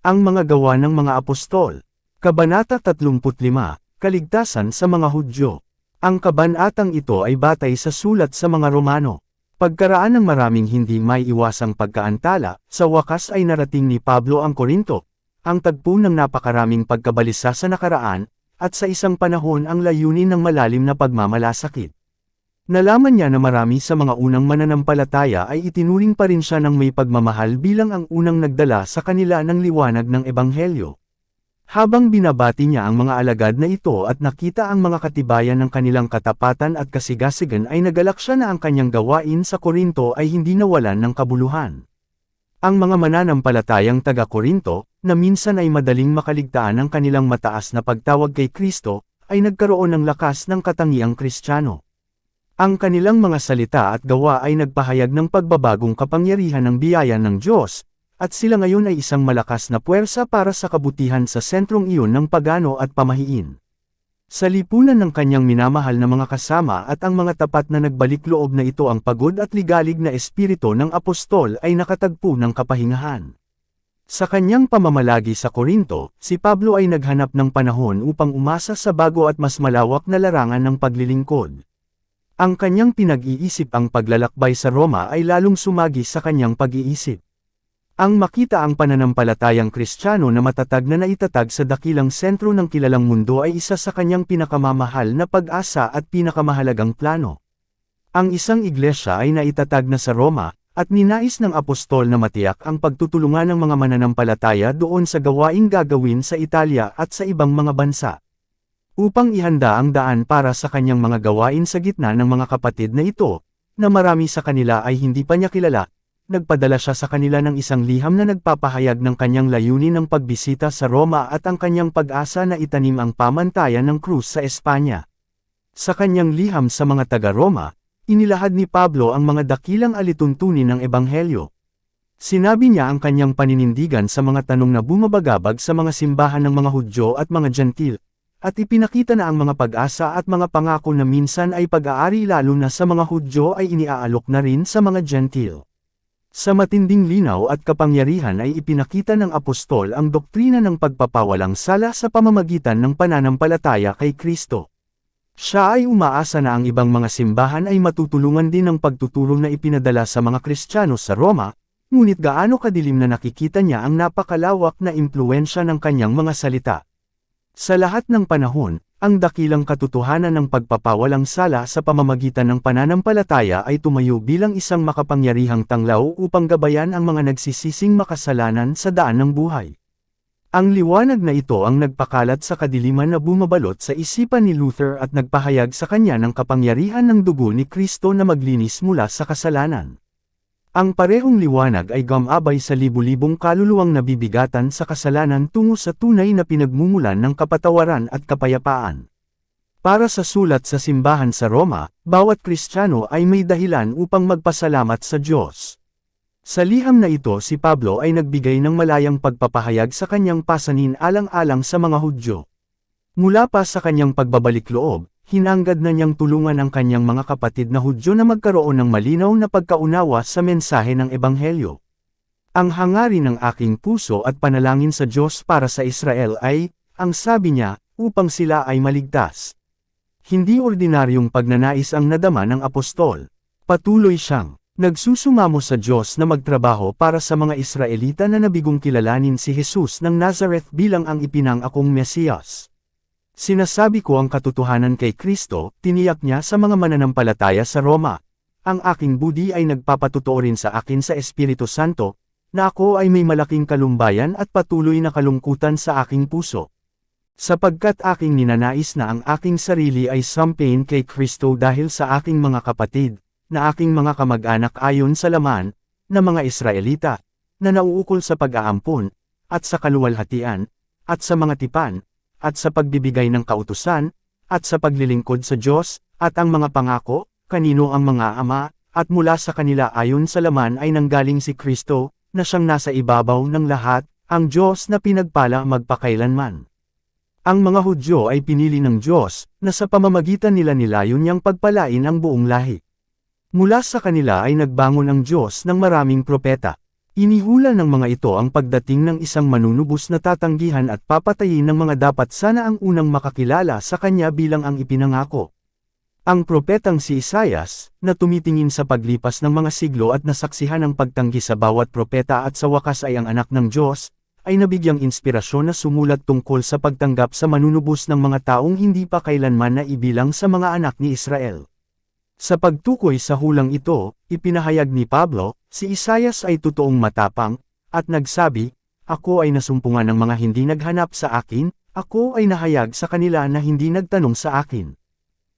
Ang mga gawa ng mga apostol. Kabanata 35, Kaligtasan sa mga Hudyo. Ang kabanatang ito ay batay sa sulat sa mga Romano. Pagkaraan ng maraming hindi may iwasang pagkaantala, sa wakas ay narating ni Pablo ang Korinto, ang tagpo ng napakaraming pagkabalisa sa nakaraan, at sa isang panahon ang layunin ng malalim na pagmamalasakit. Nalaman niya na marami sa mga unang mananampalataya ay itinuring pa rin siya ng may pagmamahal bilang ang unang nagdala sa kanila ng liwanag ng Ebanghelyo. Habang binabati niya ang mga alagad na ito at nakita ang mga katibayan ng kanilang katapatan at kasigasigan ay nagalak siya na ang kanyang gawain sa Korinto ay hindi nawalan ng kabuluhan. Ang mga mananampalatayang taga-Korinto, na minsan ay madaling makaligtaan ng kanilang mataas na pagtawag kay Kristo, ay nagkaroon ng lakas ng katangiang Kristiyano. Ang kanilang mga salita at gawa ay nagpahayag ng pagbabagong kapangyarihan ng biyaya ng Diyos, at sila ngayon ay isang malakas na puwersa para sa kabutihan sa sentrong iyon ng pagano at pamahiin. Sa lipunan ng kanyang minamahal na mga kasama at ang mga tapat na nagbalik loob na ito ang pagod at ligalig na espiritu ng apostol ay nakatagpo ng kapahingahan. Sa kanyang pamamalagi sa Korinto, si Pablo ay naghanap ng panahon upang umasa sa bago at mas malawak na larangan ng paglilingkod. Ang kanyang pinag-iisip ang paglalakbay sa Roma ay lalong sumagi sa kanyang pag-iisip. Ang makita ang pananampalatayang Kristiyano na matatag na naitatag sa dakilang sentro ng kilalang mundo ay isa sa kanyang pinakamamahal na pag-asa at pinakamahalagang plano. Ang isang iglesia ay naitatag na sa Roma, at ninais ng apostol na matiyak ang pagtutulungan ng mga mananampalataya doon sa gawaing gagawin sa Italia at sa ibang mga bansa. Upang ihanda ang daan para sa kanyang mga gawain sa gitna ng mga kapatid na ito, na marami sa kanila ay hindi pa niya kilala, nagpadala siya sa kanila ng isang liham na nagpapahayag ng kanyang layunin ng pagbisita sa Roma at ang kanyang pag-asa na itanim ang pamantayan ng krus sa Espanya. Sa kanyang liham sa mga taga-Roma, inilahad ni Pablo ang mga dakilang alituntunin ng Ebanghelyo. Sinabi niya ang kanyang paninindigan sa mga tanong na bumabagabag sa mga simbahan ng mga Hudyo at mga Gentil, at ipinakita na ang mga pag-asa at mga pangako na minsan ay pag-aari lalo na sa mga Hudyo ay iniaalok na rin sa mga Gentil. Sa matinding linaw at kapangyarihan ay ipinakita ng apostol ang doktrina ng pagpapawalang sala sa pamamagitan ng pananampalataya kay Kristo. Siya ay umaasa na ang ibang mga simbahan ay matutulungan din ng pagtuturo na ipinadala sa mga Kristiyano sa Roma, ngunit gaano kadilim na nakikita niya ang napakalawak na impluwensya ng kanyang mga salita. Sa lahat ng panahon, ang dakilang katotohanan ng pagpapawalang sala sa pamamagitan ng pananampalataya ay tumayo bilang isang makapangyarihang tanglaw upang gabayan ang mga nagsisising makasalanan sa daan ng buhay. Ang liwanag na ito ang nagpakalat sa kadiliman na bumabalot sa isipan ni Luther at nagpahayag sa kanya ng kapangyarihan ng dugo ni Kristo na maglinis mula sa kasalanan. Ang parehong liwanag ay gumabay sa libu-libong kaluluwang nabibigatan sa kasalanan tungo sa tunay na pinagmumulan ng kapatawaran at kapayapaan. Para sa sulat sa simbahan sa Roma, bawat Kristiyano ay may dahilan upang magpasalamat sa Diyos. Sa liham na ito si Pablo ay nagbigay ng malayang pagpapahayag sa kanyang pasanin alang-alang sa mga Hudyo. Mula pa sa kanyang pagbabalik loob, hinanggad na niyang tulungan ang kanyang mga kapatid na Hudyo na magkaroon ng malinaw na pagkaunawa sa mensahe ng Ebanghelyo. Ang hangarin ng aking puso at panalangin sa Diyos para sa Israel ay, ang sabi niya, upang sila ay maligtas. Hindi ordinaryong pagnanais ang nadama ng apostol. Patuloy siyang nagsusumamo sa Diyos na magtrabaho para sa mga Israelita na nabigong kilalanin si Jesus ng Nazareth bilang ang ipinangakong Mesiyas. Sinasabi ko ang katotohanan kay Kristo, tiniyak niya sa mga mananampalataya sa Roma. Ang aking budi ay nagpapatotoo rin sa akin sa Espiritu Santo, na ako ay may malaking kalumbayan at patuloy na kalungkutan sa aking puso. Sapagkat aking ninanais na ang aking sarili ay sampain kay Kristo dahil sa aking mga kapatid, na aking mga kamag-anak ayon sa laman, na mga Israelita, na nauukol sa pag-aampon, at sa kaluwalhatian, at sa mga tipan, at sa pagbibigay ng kautusan, at sa paglilingkod sa Diyos, at ang mga pangako, kanino ang mga ama, at mula sa kanila ayon sa laman ay nanggaling si Kristo, na siyang nasa ibabaw ng lahat, ang Diyos na pinagpala magpakailanman. Ang mga Hudyo ay pinili ng Diyos, na sa pamamagitan nila nilayon niyang pagpalain ang buong lahi. Mula sa kanila ay nagbangon ang Diyos ng maraming propeta. Inihula ng mga ito ang pagdating ng isang manunubos na tatanggihan at papatayin ng mga dapat sana ang unang makakilala sa kanya bilang ang ipinangako. Ang propetang si Isaias, na tumitingin sa paglipas ng mga siglo at nasaksihan ang pagtanggi sa bawat propeta at sa wakas ay ang anak ng Diyos, ay nabigyang inspirasyon na sumulat tungkol sa pagtanggap sa manunubos ng mga taong hindi pa kailanman naibilang sa mga anak ni Israel. Sa pagtukoy sa hulang ito, ipinahayag ni Pablo, si Isaias ay totoong matapang, at nagsabi, "Ako ay nasumpungan ng mga hindi naghanap sa akin, ako ay nahayag sa kanila na hindi nagtanong sa akin."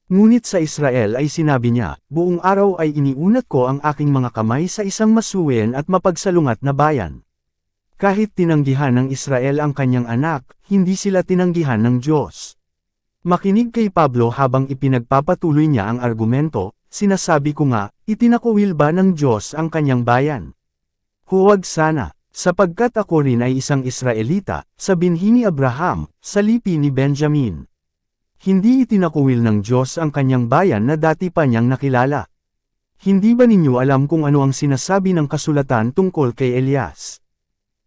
Ngunit sa Israel ay sinabi niya, "Buong araw ay iniunat ko ang aking mga kamay sa isang masuwen at mapagsalungat na bayan." Kahit tinanggihan ng Israel ang kanyang anak, hindi sila tinanggihan ng Diyos. Makinig kay Pablo habang ipinagpapatuloy niya ang argumento, "Sinasabi ko nga, itinakwil ba ng Diyos ang kanyang bayan? Huwag sana, sapagkat ako rin ay isang Israelita, sa binhi ni Abraham, sa lipi ni Benjamin. Hindi itinakwil ng Diyos ang kanyang bayan na dati pa niyang nakilala. Hindi ba ninyo alam kung ano ang sinasabi ng kasulatan tungkol kay Elias?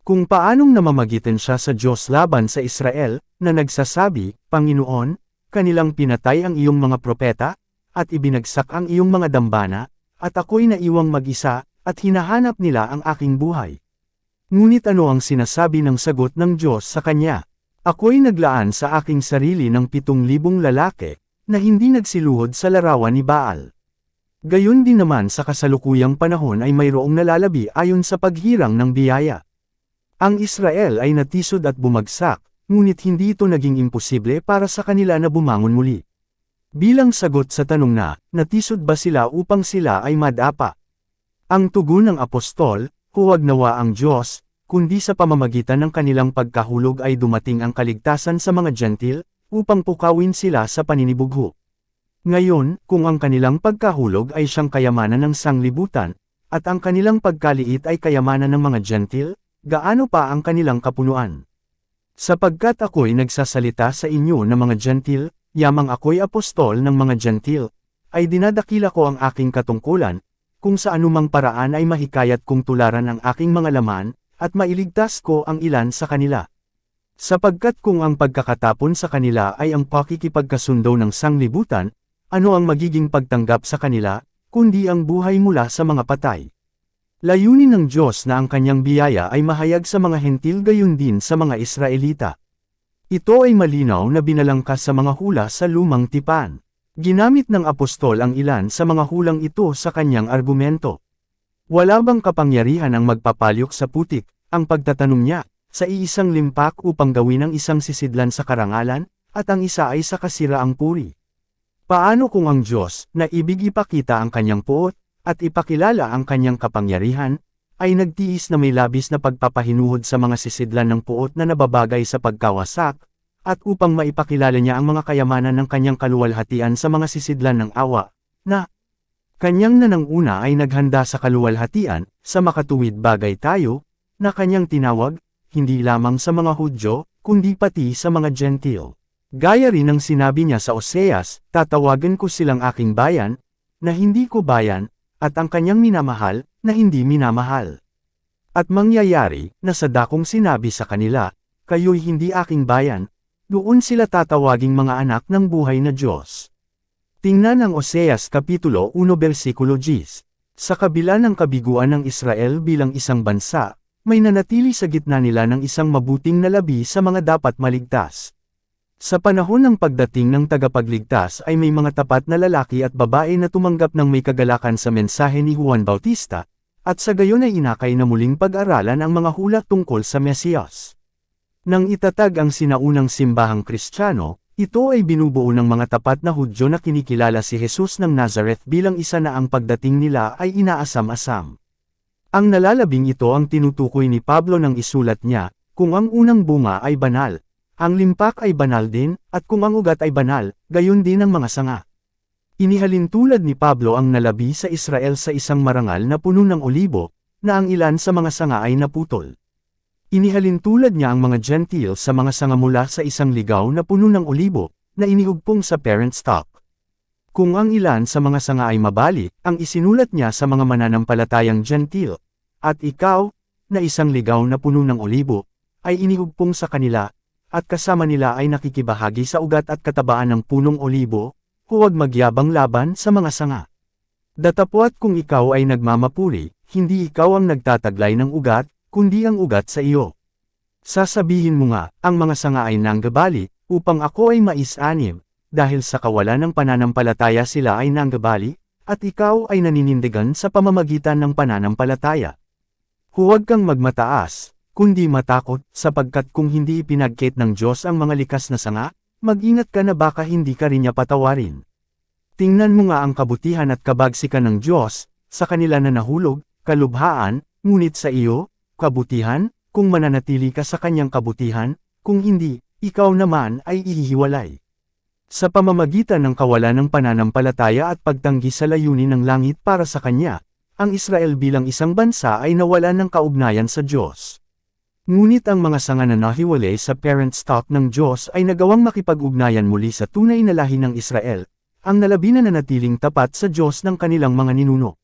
Kung paanong namamagitan siya sa Diyos laban sa Israel, na nagsasabi, 'Panginoon, kanilang pinatay ang iyong mga propeta, at ibinagsak ang iyong mga dambana, at ako'y naiwang mag-isa, at hinahanap nila ang aking buhay.' Ngunit ano ang sinasabi ng sagot ng Diyos sa kanya? 'Ako'y naglaan sa aking sarili ng 7,000 lalaki, na hindi nagsiluhod sa larawan ni Baal.' Gayon din naman sa kasalukuyang panahon ay mayroong nalalabi ayon sa paghirang ng biyaya. Ang Israel ay natisod at bumagsak, ngunit hindi ito naging imposible para sa kanila na bumangon muli. Bilang sagot sa tanong na, natisod ba sila upang sila ay madapa? Ang tugon ng apostol, "Huwag nawa ang Diyos, kundi sa pamamagitan ng kanilang pagkahulog ay dumating ang kaligtasan sa mga Gentil, upang pukawin sila sa paninibugho." Ngayon, kung ang kanilang pagkahulog ay siyang kayamanan ng sanglibutan, at ang kanilang pagkaliit ay kayamanan ng mga Gentil, gaano pa ang kanilang kapunuan? Sapagkat ako'y nagsasalita sa inyo ng mga Gentil, yamang ako'y apostol ng mga Gentil, ay dinadakila ko ang aking katungkulan, kung sa anumang paraan ay mahikayat kong tularan ang aking mga laman, at mailigtas ko ang ilan sa kanila. Sapagkat kung ang pagkakatapon sa kanila ay ang pakikipagkasundo ng sanglibutan, ano ang magiging pagtanggap sa kanila, kundi ang buhay mula sa mga patay? Layunin ng Diyos na ang kanyang biyaya ay mahayag sa mga Hentil gayon din sa mga Israelita. Ito ay malinaw na binalangkas sa mga hula sa lumang tipan. Ginamit ng apostol ang ilan sa mga hulang ito sa kanyang argumento. Wala bang kapangyarihan ang magpapalyok sa putik, ang pagtatanong niya, sa iisang limpak upang gawin ang isang sisidlan sa karangalan, at ang isa ay sa kasiraang puri? Paano kung ang Diyos, na ibig ipakita ang kanyang puot, at ipakilala ang kanyang kapangyarihan, ay nagtiis na may labis na pagpapahinuhod sa mga sisidlan ng puot na nababagay sa pagkawasak, at upang maipakilala niya ang mga kayamanan ng kanyang kaluwalhatian sa mga sisidlan ng awa, na kanyang nananguna ay naghanda sa kaluwalhatian, sa makatuwid bagay tayo, na kanyang tinawag, hindi lamang sa mga Hudyo, kundi pati sa mga Gentil. Gaya rin ang sinabi niya sa Oseas, "Tatawagan ko silang aking bayan, na hindi ko bayan, at ang kanyang minamahal, na hindi minamahal." At mangyayari, na sa dakong sinabi sa kanila, "Kayo'y hindi aking bayan," doon sila tatawaging mga anak ng buhay na Diyos. Tingnan ang Oseas Kapitulo 1 versikulo 10. Sa kabila ng kabiguan ng Israel bilang isang bansa, may nanatili sa gitna nila ng isang mabuting na labi sa mga dapat maligtas. Sa panahon ng pagdating ng tagapagligtas ay may mga tapat na lalaki at babae na tumanggap ng may kagalakan sa mensahe ni Juan Bautista, at sa gayon ay inakay na muling pag-aralan ang mga hula tungkol sa Mesiyas. Nang itatag ang sinaunang simbahang Kristiyano, ito ay binubuo ng mga tapat na Hudyo na kinikilala si Jesus ng Nazareth bilang isa na ang pagdating nila ay inaasam-asam. Ang nalalabing ito ang tinutukoy ni Pablo nang isulat niya, "Kung ang unang bunga ay banal, ang limpak ay banal din, at kung ang ugat ay banal, gayon din ang mga sanga." Inihalin tulad ni Pablo ang nalabi sa Israel sa isang marangal na puno ng olibo, na ang ilan sa mga sanga ay naputol. Inihalin tulad niya ang mga Gentil sa mga sanga mula sa isang ligaw na puno ng olibo, na inihugpong sa parent stock. Kung ang ilan sa mga sanga ay mabali, ang isinulat niya sa mga mananampalatayang Gentil, "At ikaw, na isang ligaw na puno ng olibo, ay inihugpong sa kanila, at kasama nila ay nakikibahagi sa ugat at katabaan ng punong olibo, huwag magyabang laban sa mga sanga. Datapwat kung ikaw ay nagmamapuri, hindi ikaw ang nagtataglay ng ugat, kundi ang ugat sa iyo. Sasabihin mo nga, ang mga sanga ay nanggabali, upang ako ay mais-anim, dahil sa kawalan ng pananampalataya sila ay nanggabali, at ikaw ay naninindigan sa pamamagitan ng pananampalataya. Huwag kang magmataas, kundi matakot, sapagkat kung hindi ipinagkait ng Diyos ang mga likas na sanga, mag-ingat ka na baka hindi ka rin niya patawarin. Tingnan mo nga ang kabutihan at kabagsikan ng Diyos, sa kanila na nahulog, kalubhaan, ngunit sa iyo, kabutihan, kung mananatili ka sa kanyang kabutihan, kung hindi, ikaw naman ay ihihiwalay. Sa pamamagitan ng kawalan ng pananampalataya at pagtanggi sa layunin ng langit para sa kanya, ang Israel bilang isang bansa ay nawalan ng kaugnayan sa Diyos. Ngunit ang mga sanga na nahiwalay sa parent stock ng Diyos ay nagawang makipag-ugnayan muli sa tunay na lahi ng Israel, ang nalabi na nanatiling tapat sa Diyos ng kanilang mga ninuno.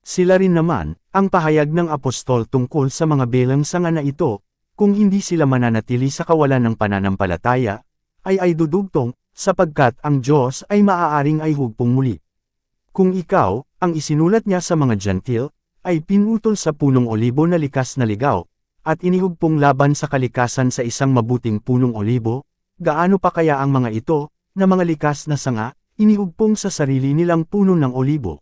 Sila rin naman, ang pahayag ng apostol tungkol sa mga belang sanga na ito, kung hindi sila mananatili sa kawalan ng pananampalataya, ay dudugtong, sapagkat ang Diyos ay maaaring ay hugpong muli. Kung ikaw, ang isinulat niya sa mga Gentil, ay pinutol sa punong olibo na likas na ligaw, at inihugpong laban sa kalikasan sa isang mabuting punong olibo, gaano pa kaya ang mga ito, na mga likas na sanga, inihugpong sa sarili nilang puno ng olibo.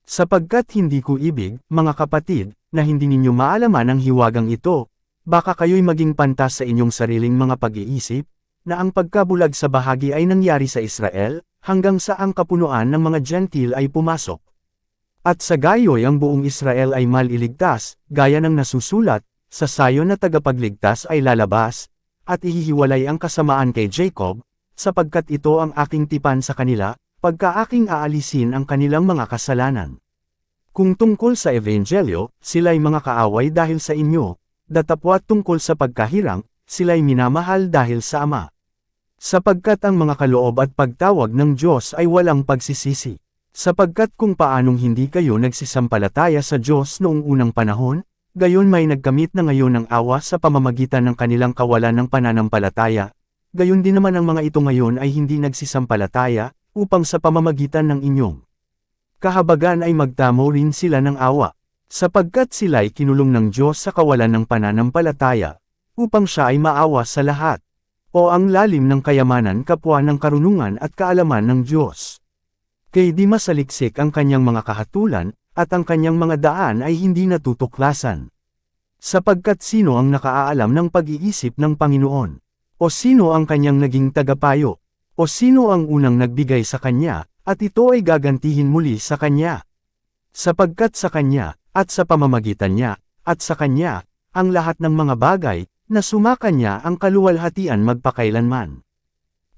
Sapagkat hindi ko ibig, mga kapatid, na hindi ninyo maalaman ang hiwagang ito, baka kayo'y maging pantas sa inyong sariling mga pag-iisip, na ang pagkabulag sa bahagi ay nangyari sa Israel, hanggang sa ang kapunuan ng mga Gentil ay pumasok. At sa gayo'y ang buong Israel ay maliligtas, gaya ng nasusulat, sa sayon na tagapagligtas ay lalabas, at ihihiwalay ang kasamaan kay Jacob, sapagkat ito ang aking tipan sa kanila, pagka aking aalisin ang kanilang mga kasalanan. Kung tungkol sa Evangelyo, sila'y mga kaaway dahil sa inyo, datapwat tungkol sa pagkahirang, sila'y minamahal dahil sa Ama. Sapagkat ang mga kaloob at pagtawag ng Diyos ay walang pagsisisi. Sapagkat kung paanong hindi kayo nagsisampalataya sa Diyos noong unang panahon, gayon may nagkamit na ngayon ng awa sa pamamagitan ng kanilang kawalan ng pananampalataya, gayon din naman ang mga ito ngayon ay hindi nagsisampalataya, upang sa pamamagitan ng inyong kahabagan ay magtamo rin sila ng awa. Sapagkat sila'y kinulong ng Diyos sa kawalan ng pananampalataya, upang siya ay maawa sa lahat. O ang lalim ng kayamanan kapwa ng karunungan at kaalaman ng Diyos. Kay di masaliksik ang kanyang mga kahatulan, at ang kanyang mga daan ay hindi natutuklasan. Sapagkat sino ang nakaalam ng pag-iisip ng Panginoon? O sino ang kanyang naging tagapayo? O sino ang unang nagbigay sa kanya, at ito ay gagantihin muli sa kanya? Sapagkat sa kanya, at sa pamamagitan niya, at sa kanya, ang lahat ng mga bagay, na sumaka niya ang kaluwalhatian magpakailanman.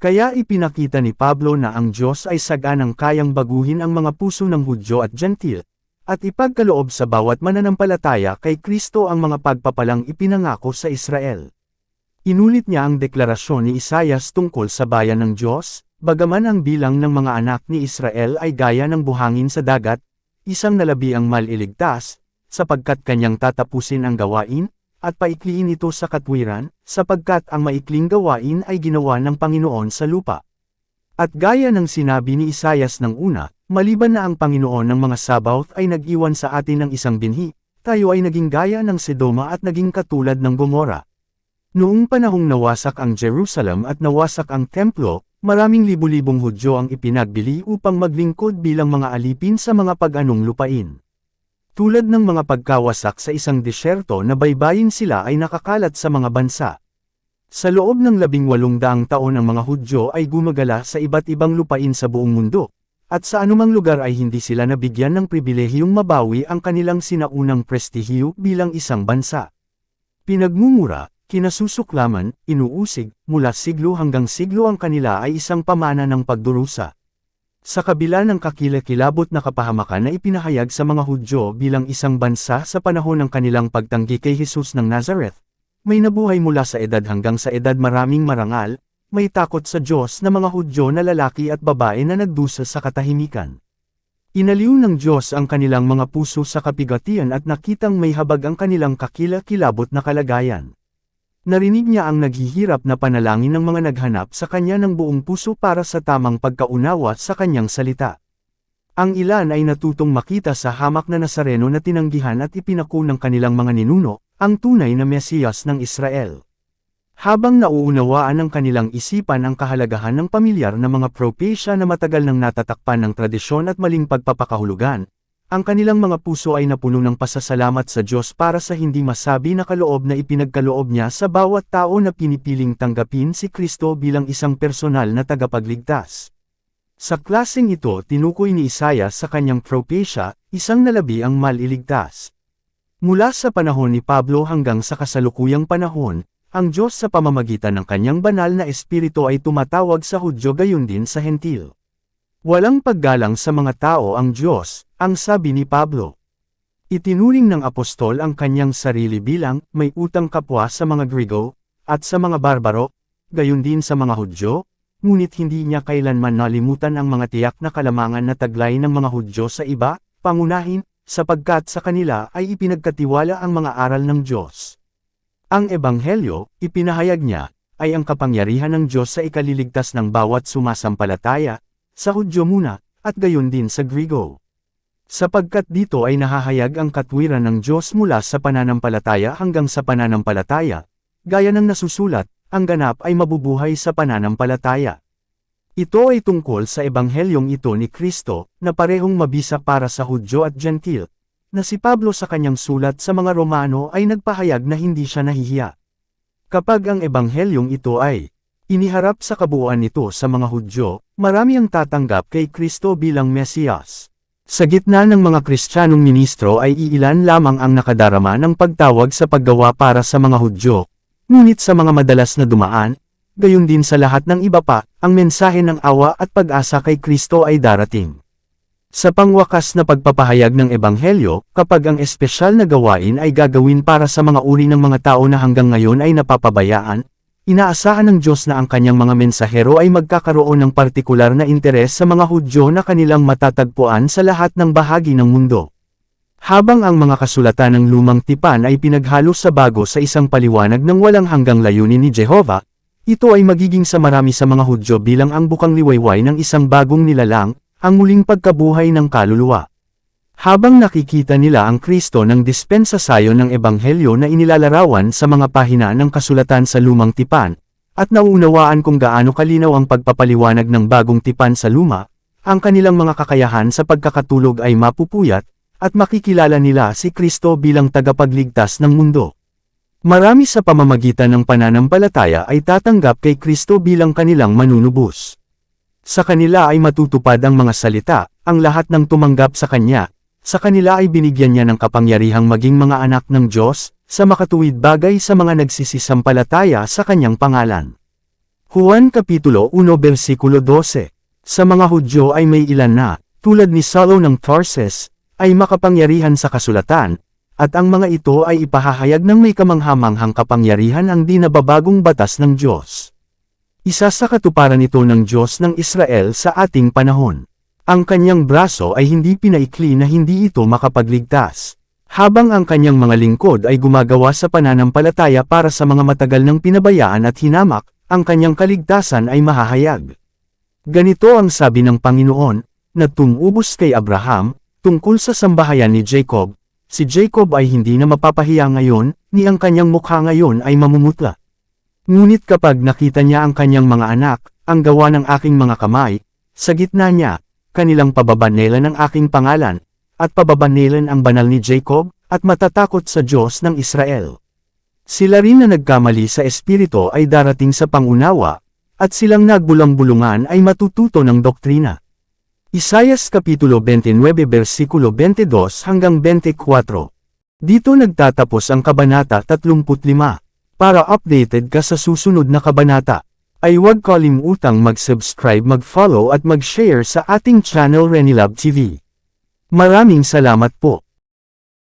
Kaya ipinakita ni Pablo na ang Diyos ay saganang kayang baguhin ang mga puso ng Hudyo at Gentil, at ipagkaloob sa bawat mananampalataya kay Kristo ang mga pagpapalang ipinangako sa Israel. Inulit niya ang deklarasyon ni Isaias tungkol sa bayan ng Diyos, bagaman ang bilang ng mga anak ni Israel ay gaya ng buhangin sa dagat, isang nalabi ang maliligtas, sapagkat kanyang tatapusin ang gawain, at paikliin ito sa katwiran, sapagkat ang maikling gawain ay ginawa ng Panginoon sa lupa. At gaya ng sinabi ni Isaias ng una, maliban na ang Panginoon ng mga Sabaoth ay nag-iwan sa atin ng isang binhi, tayo ay naging gaya ng Sedoma at naging katulad ng Gomora. Noong panahong nawasak ang Jerusalem at nawasak ang templo, maraming libu-libong Hudyo ang ipinagbili upang maglingkod bilang mga alipin sa mga pag-anong lupain. Tulad ng mga pagkawasak sa isang disyerto na baybayin sila ay nakakalat sa mga bansa. Sa loob ng 1800 taon ang mga Hudyo ay gumagala sa iba't ibang lupain sa buong mundo, at sa anumang lugar ay hindi sila nabigyan ng pribilehiyong mabawi ang kanilang sinaunang prestihiyo bilang isang bansa. Pinagmumura, kinasusuklaman, inuusig, mula siglo hanggang siglo ang kanila ay isang pamana ng pagdurusa. Sa kabila ng kakilakilabot na kapahamakan na ipinahayag sa mga Hudyo bilang isang bansa sa panahon ng kanilang pagtanggi kay Jesus ng Nazareth, may nabuhay mula sa edad hanggang sa edad maraming marangal, may takot sa Diyos na mga Hudyo na lalaki at babae na nagdusa sa katahimikan. Inaliw ng Diyos ang kanilang mga puso sa kapigatian at nakitang may habag ang kanilang kakila-kilabot na kalagayan. Narinig niya ang naghihirap na panalangin ng mga naghanap sa kanya ng buong puso para sa tamang pagkaunawa sa kanyang salita. Ang ilan ay natutong makita sa hamak na Nazareno na tinanggihan at ipinako ng kanilang mga ninuno, ang tunay na Mesiyas ng Israel. Habang nauunawaan ng kanilang isipan ang kahalagahan ng pamilyar na mga propesya na matagal nang natatakpan ng tradisyon at maling pagpapakahulugan, ang kanilang mga puso ay napuno ng pasasalamat sa Diyos para sa hindi masabi na kaloob na ipinagkaloob niya sa bawat tao na pinipiling tanggapin si Kristo bilang isang personal na tagapagligtas. Sa klaseng ito tinukoy ni Isaiah sa kanyang propesya, isang nalabi ang maliligtas. Mula sa panahon ni Pablo hanggang sa kasalukuyang panahon, ang Diyos sa pamamagitan ng kanyang banal na espiritu ay tumatawag sa Hudyo gayon din sa Hentil. Walang paggalang sa mga tao ang Diyos, ang sabi ni Pablo. Itinuring ng apostol ang kanyang sarili bilang may utang kapwa sa mga Griego, at sa mga barbaro, gayon din sa mga Hudyo, ngunit hindi niya kailanman nalimutan ang mga tiyak na kalamangan na taglay ng mga Hudyo sa iba, pangunahin, sapagkat sa kanila ay ipinagkatiwala ang mga aral ng Diyos. Ang Ebanghelyo, ipinahayag niya, ay ang kapangyarihan ng Diyos sa ikaliligtas ng bawat sumasampalataya, sa Hudyo muna, at gayon din sa Griego. Sapagkat dito ay nahahayag ang katwiran ng Diyos mula sa pananampalataya hanggang sa pananampalataya, gaya ng nasusulat, ang ganap ay mabubuhay sa pananampalataya. Ito ay tungkol sa Ebanghelyong ito ni Kristo, na parehong mabisa para sa Hudyo at Gentil, na si Pablo sa kanyang sulat sa mga Romano ay nagpahayag na hindi siya nahihiya. Kapag ang Ebanghelyong ito ay iniharap sa kabuuan nito sa mga Hudyo, marami ang tatanggap kay Kristo bilang Mesiyas. Sa gitna ng mga Kristiyanong ministro ay iilan lamang ang nakadarama ng pagtawag sa paggawa para sa mga Hudyo, ngunit sa mga madalas na dumaan, gayon din sa lahat ng iba pa, ang mensahe ng awa at pag-asa kay Kristo ay darating. Sa pangwakas na pagpapahayag ng Ebanghelyo, kapag ang espesyal na gawain ay gagawin para sa mga uri ng mga tao na hanggang ngayon ay napapabayaan, inaasahan ng Diyos na ang kanyang mga mensahero ay magkakaroon ng partikular na interes sa mga Hudyo na kanilang matatagpuan sa lahat ng bahagi ng mundo. Habang ang mga kasulatan ng Lumang Tipan ay pinaghalo sa bago sa isang paliwanag ng walang hanggang layunin ni Jehovah, ito ay magiging sa marami sa mga Hudyo bilang ang bukang liwayway ng isang bagong nilalang, ang muling pagkabuhay ng kaluluwa. Habang nakikita nila ang Kristo ng dispensasayon ng Ebanghelyo na inilalarawan sa mga pahina ng kasulatan sa Lumang Tipan, at nauunawaan kung gaano kalinaw ang pagpapaliwanag ng bagong tipan sa luma, ang kanilang mga kakayahan sa pagkakatulog ay mapupuyat, at makikilala nila si Kristo bilang tagapagligtas ng mundo. Marami sa pamamagitan ng pananampalataya ay tatanggap kay Kristo bilang kanilang manunubos. Sa kanila ay matutupad ang mga salita, ang lahat ng tumanggap sa Kanya. Sa kanila ay binigyan niya ng kapangyarihang maging mga anak ng Diyos, sa makatuwid bagay sa mga nagsisisampalataya sa kanyang pangalan. Juan Kapitulo 1 versikulo 12. Sa mga Hudyo ay may ilan na, tulad ni Saulo ng Tarsus, ay makapangyarihan sa kasulatan, at ang mga ito ay ipahahayag ng may kamanghamanghang kapangyarihan ang di nababagong batas ng Diyos. Isa sa katuparan ito ng Diyos ng Israel sa ating panahon. Ang kanyang braso ay hindi pinaikli na hindi ito makapagligtas. Habang ang kanyang mga lingkod ay gumagawa sa pananampalataya para sa mga matagal ng pinabayaan at hinamak, ang kanyang kaligtasan ay mahahayag. Ganito ang sabi ng Panginoon, na tumubos kay Abraham, tungkol sa sambahayan ni Jacob. Si Jacob ay hindi na mapapahiya ngayon, ni ang kanyang mukha ngayon ay mamumutla. Ngunit kapag nakita niya ang kanyang mga anak, ang gawa ng aking mga kamay, sa gitna niya, kanilang pababanelan ang aking pangalan, at pababanelan ang banal ni Jacob, at matatakot sa Diyos ng Israel. Sila rin na nagkamali sa espiritu ay darating sa pangunawa, at silang nagbulang-bulungan ay matututo ng doktrina. Isaias Kapitulo 29 versikulo 22 hanggang 24. Dito nagtatapos ang Kabanata 35. Para updated ka sa susunod na kabanata, ay huwag kalimutang mag-subscribe, mag-follow at mag-share sa ating channel Renilab TV. Maraming salamat po.